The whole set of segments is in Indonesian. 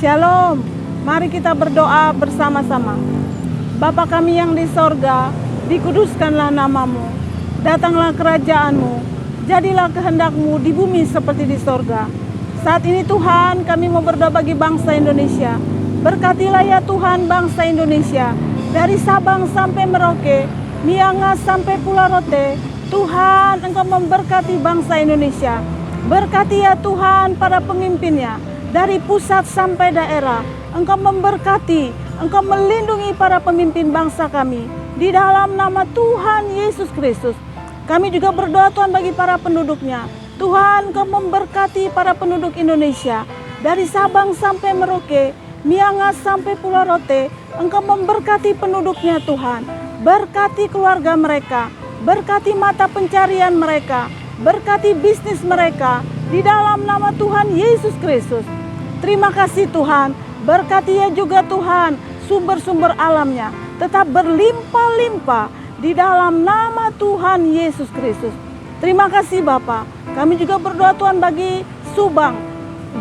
Shalom, mari kita berdoa bersama-sama. Bapa kami yang di sorga, dikuduskanlah namamu, datanglah kerajaanmu, jadilah kehendakmu di bumi seperti di sorga. Saat ini Tuhan, kami mau berdoa bagi bangsa Indonesia. Berkatilah ya Tuhan bangsa Indonesia, dari Sabang sampai Merauke, Miangas sampai Pulau Rote. Tuhan, Engkau memberkati bangsa Indonesia. Berkati ya Tuhan para pemimpinnya, dari pusat sampai daerah. Engkau memberkati, Engkau melindungi para pemimpin bangsa kami. Di dalam nama Tuhan Yesus Kristus. Kami juga berdoa Tuhan bagi para penduduknya. Tuhan, Engkau memberkati para penduduk Indonesia. Dari Sabang sampai Merauke, Miangas sampai Pulau Rote. Engkau memberkati penduduknya Tuhan. Berkati keluarga mereka. Berkati mata pencarian mereka. Berkati bisnis mereka. Di dalam nama Tuhan Yesus Kristus. Terima kasih Tuhan, berkati ya juga Tuhan sumber-sumber alamnya tetap berlimpah-limpah di dalam nama Tuhan Yesus Kristus. Terima kasih Bapa. Kami juga berdoa Tuhan bagi Subang,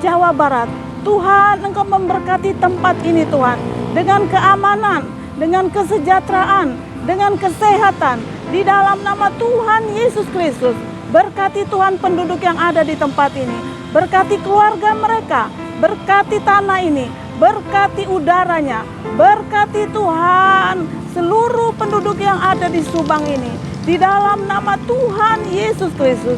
Jawa Barat. Tuhan, Engkau memberkati tempat ini Tuhan dengan keamanan, dengan kesejahteraan, dengan kesehatan di dalam nama Tuhan Yesus Kristus. Berkati Tuhan penduduk yang ada di tempat ini, berkati keluarga mereka. Berkati tanah ini, berkati udaranya, berkati Tuhan seluruh penduduk yang ada di Subang ini. Di dalam nama Tuhan Yesus Kristus.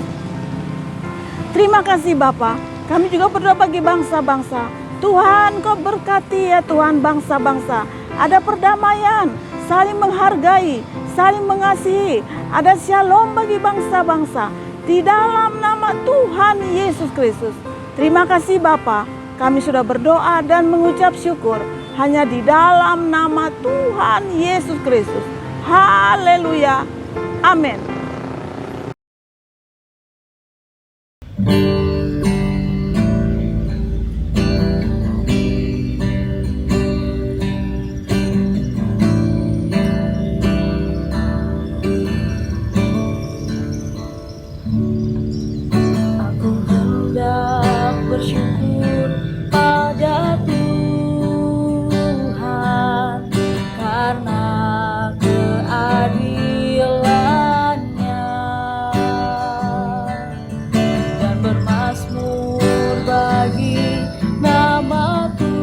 Terima kasih Bapa. Kami juga berdoa bagi bangsa-bangsa. Tuhan, Kau berkati ya Tuhan bangsa-bangsa. Ada perdamaian, saling menghargai, saling mengasihi. Ada shalom bagi bangsa-bangsa. Di dalam nama Tuhan Yesus Kristus. Terima kasih Bapa. Kami sudah berdoa dan mengucap syukur hanya di dalam nama Tuhan Yesus Kristus. Haleluya. Amin. Aku hendak bersyukur pada Tuhan karena keadilan-Nya dan bermazmur bagi nama Tuhan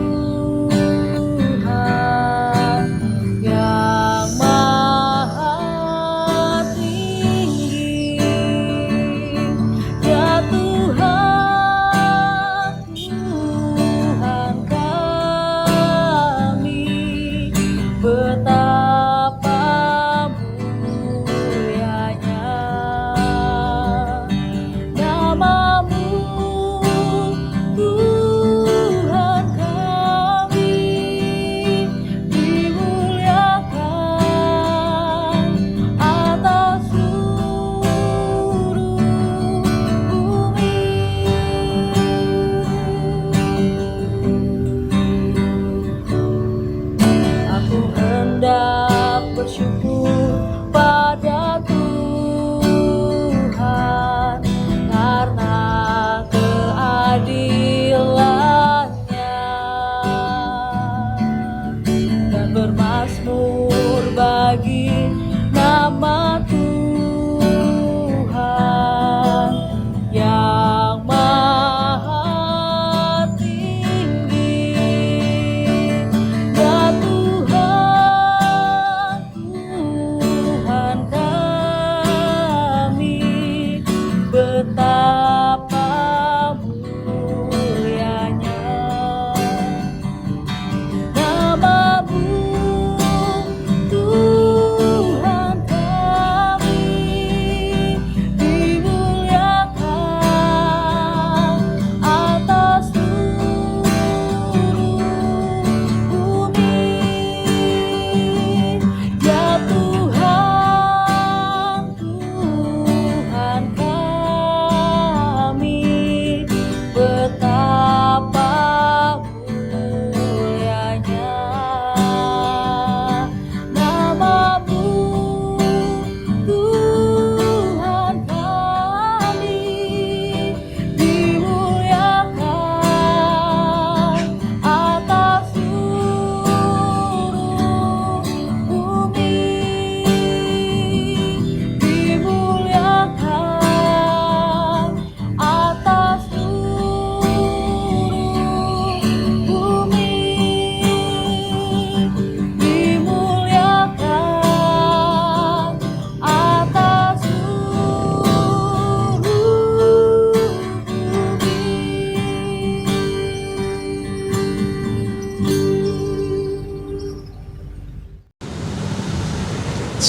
yang maha tinggi. Ya Tuhan, Tuhan kami, betapa mulianya nama-Mu, Tuhan kami, dimuliakan atas seluruh bumi. Aku hendak bersyukur pada Tuhan karena keadilan-Nya dan bermazmur bagi nama Tuhan yang maha tinggi. Ya Tuhan,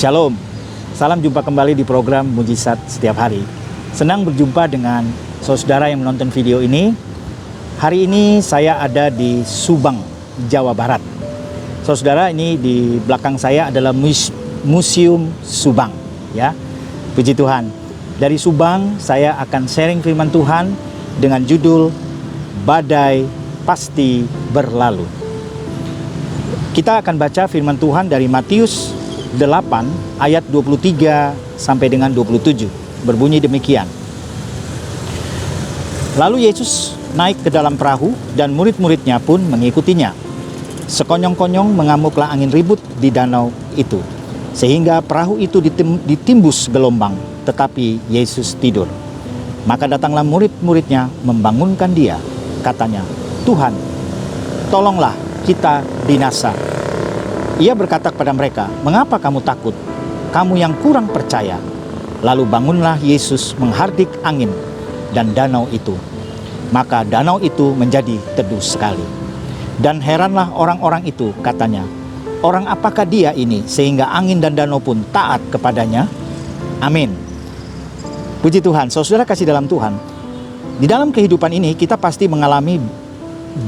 Shalom, salam jumpa kembali di program Mujizat Setiap Hari. Senang berjumpa dengan saudara yang menonton video ini. Hari ini saya ada di Subang, Jawa Barat. Saudara, ini di belakang saya adalah Museum Subang, ya. Puji Tuhan. Dari Subang saya akan sharing firman Tuhan dengan judul Badai Pasti Berlalu. Kita akan baca firman Tuhan dari Matius 8 ayat 23 sampai dengan 27. Berbunyi demikian. Lalu Yesus naik ke dalam perahu dan murid-muridnya pun mengikutinya. Sekonyong-konyong mengamuklah angin ribut di danau itu, sehingga perahu itu ditimbus gelombang, tetapi Yesus tidur. Maka datanglah murid-muridnya membangunkan dia. Katanya, "Tuhan, tolonglah, kita binasa." Ia berkata kepada mereka, "Mengapa kamu takut? Kamu yang kurang percaya." Lalu bangunlah Yesus menghardik angin dan danau itu. Maka danau itu menjadi teduh sekali. Dan heranlah orang-orang itu, katanya, "Orang apakah dia ini sehingga angin dan danau pun taat kepadanya?" Amin. Puji Tuhan. Saudara kasih dalam Tuhan, di dalam kehidupan ini kita pasti mengalami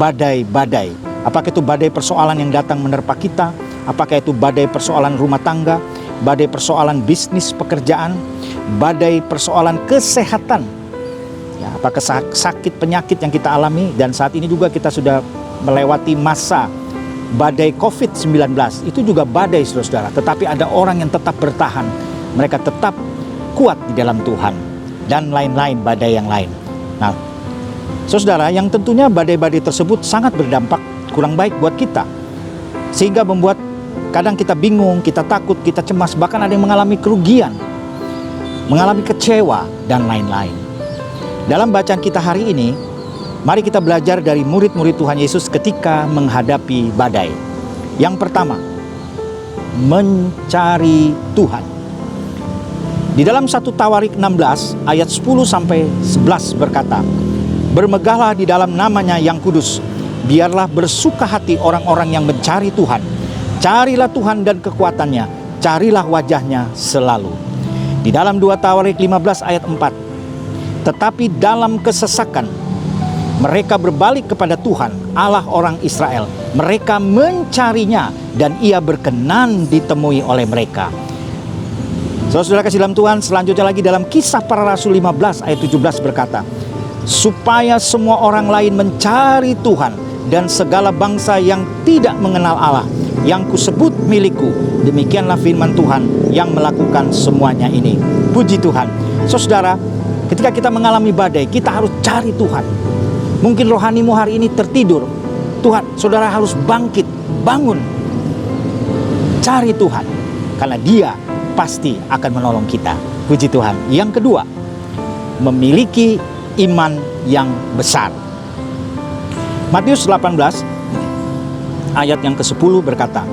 badai-badai. Apakah itu badai persoalan yang datang menerpa kita? Apakah itu badai persoalan rumah tangga, badai persoalan bisnis pekerjaan, badai persoalan kesehatan, ya, apakah sakit penyakit yang kita alami. Dan saat ini juga kita sudah melewati masa badai COVID-19. Itu juga badai, saudara. Tetapi ada orang yang tetap bertahan, mereka tetap kuat di dalam Tuhan, dan lain-lain badai yang lain. Nah, saudara, yang tentunya badai-badai tersebut sangat berdampak kurang baik buat kita, sehingga membuat kadang kita bingung, kita takut, kita cemas, bahkan ada yang mengalami kerugian, mengalami kecewa, dan lain-lain. Dalam bacaan kita hari ini, mari kita belajar dari murid-murid Tuhan Yesus ketika menghadapi badai. Yang pertama, mencari Tuhan. Di dalam 1 Tawarik 16 ayat 10 sampai 11 berkata, "Bermegahlah di dalam namanya yang kudus. Biarlah bersuka hati orang-orang yang mencari Tuhan. Carilah Tuhan dan kekuatannya, carilah wajahnya selalu." Di dalam 2 Tawarik 15 ayat 4, "Tetapi dalam kesesakan mereka berbalik kepada Tuhan, Allah orang Israel. Mereka mencarinya dan ia berkenan ditemui oleh mereka." Saudara kasih dalam Tuhan, selanjutnya lagi dalam Kisah Para Rasul 15 ayat 17 berkata, "Supaya semua orang lain mencari Tuhan dan segala bangsa yang tidak mengenal Allah, yang kusebut milikku, demikianlah firman Tuhan yang melakukan semuanya ini." Puji Tuhan. Saudara, ketika kita mengalami badai, kita harus cari Tuhan. Mungkin rohanimu hari ini tertidur. Tuhan, saudara harus bangkit, bangun. Cari Tuhan, karena Dia pasti akan menolong kita. Puji Tuhan. Yang kedua, memiliki iman yang besar. Matius 18 ayat yang ke-10 berkata,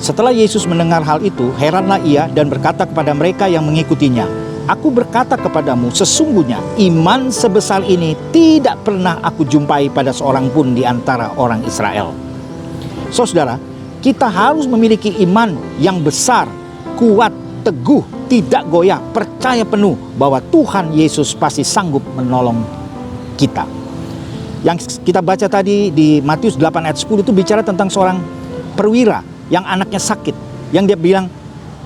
"Setelah Yesus mendengar hal itu, heranlah ia dan berkata kepada mereka yang mengikutinya, 'Aku berkata kepadamu, sesungguhnya iman sebesar ini tidak pernah aku jumpai pada seorang pun di antara orang Israel.'" Saudara, kita harus memiliki iman yang besar, kuat, teguh, tidak goyah, percaya penuh bahwa Tuhan Yesus pasti sanggup menolong kita. Yang kita baca tadi di Matius 8 ayat 10 itu bicara tentang seorang perwira yang anaknya sakit, yang dia bilang,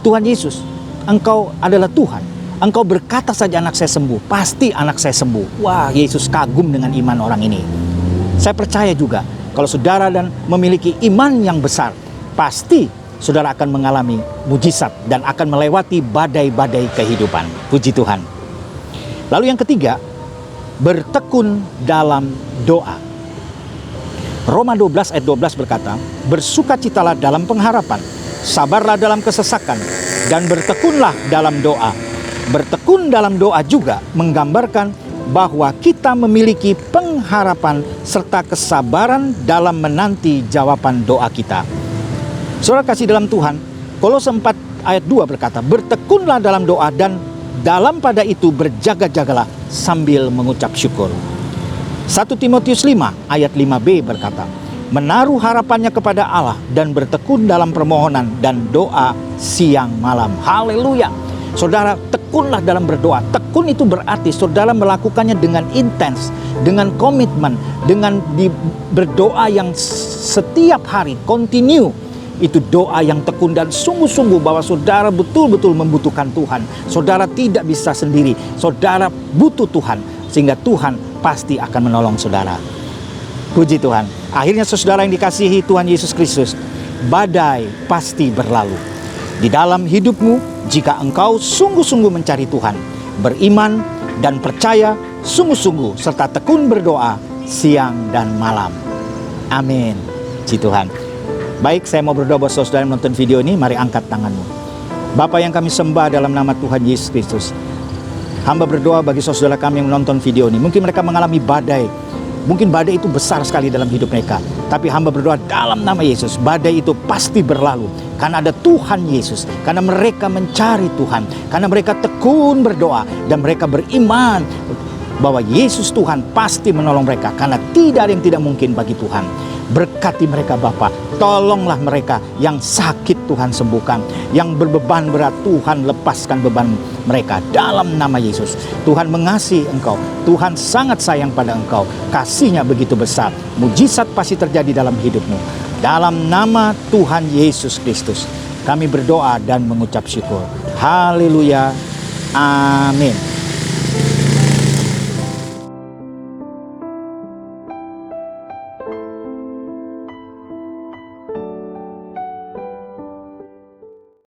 "Tuhan Yesus, Engkau adalah Tuhan. Engkau berkata saja anak saya sembuh, pasti anak saya sembuh." Wah, Yesus kagum dengan iman orang ini. Saya percaya juga kalau saudara dan memiliki iman yang besar, pasti saudara akan mengalami mujizat dan akan melewati badai-badai kehidupan. Puji Tuhan. Lalu yang ketiga, bertekun dalam doa. Roma 12 ayat 12 berkata, "Bersukacitalah dalam pengharapan, sabarlah dalam kesesakan, dan bertekunlah dalam doa." Bertekun dalam doa juga menggambarkan bahwa kita memiliki pengharapan serta kesabaran dalam menanti jawaban doa kita. Saudara kasih dalam Tuhan, Kolose 4 ayat 2 berkata, "Bertekunlah dalam doa dan dalam pada itu berjaga-jagalah sambil mengucap syukur." 1 Timotius 5 ayat 5b berkata, menaruh harapannya kepada Allah dan bertekun dalam permohonan dan doa siang malam. Haleluya. Saudara, tekunlah dalam berdoa. Tekun itu berarti saudara melakukannya dengan intens, dengan komitmen, dengan berdoa yang setiap hari, continue. Itu doa yang tekun dan sungguh-sungguh bahwa saudara betul-betul membutuhkan Tuhan. Saudara tidak bisa sendiri. Saudara butuh Tuhan, sehingga Tuhan pasti akan menolong saudara. Puji Tuhan. Akhirnya saudara yang dikasihi Tuhan Yesus Kristus, badai pasti berlalu. Di dalam hidupmu, jika engkau sungguh-sungguh mencari Tuhan, beriman dan percaya sungguh-sungguh, serta tekun berdoa siang dan malam. Amin. Puji Tuhan. Baik, saya mau berdoa buat saudara yang menonton video ini. Mari angkat tanganmu. Bapa yang kami sembah dalam nama Tuhan Yesus Kristus, hamba berdoa bagi saudara kami yang menonton video ini. Mungkin mereka mengalami badai. Mungkin badai itu besar sekali dalam hidup mereka. Tapi hamba berdoa dalam nama Yesus, badai itu pasti berlalu. Karena ada Tuhan Yesus. Karena mereka mencari Tuhan. Karena mereka tekun berdoa. Dan mereka beriman bahwa Yesus Tuhan pasti menolong mereka. Karena tidak ada yang tidak mungkin bagi Tuhan. Berkati mereka Bapa, tolonglah mereka yang sakit Tuhan sembuhkan, yang berbeban berat Tuhan lepaskan beban mereka dalam nama Yesus. Tuhan mengasihi engkau, Tuhan sangat sayang pada engkau, kasihnya begitu besar, mujizat pasti terjadi dalam hidupmu. Dalam nama Tuhan Yesus Kristus kami berdoa dan mengucap syukur. Haleluya, amin.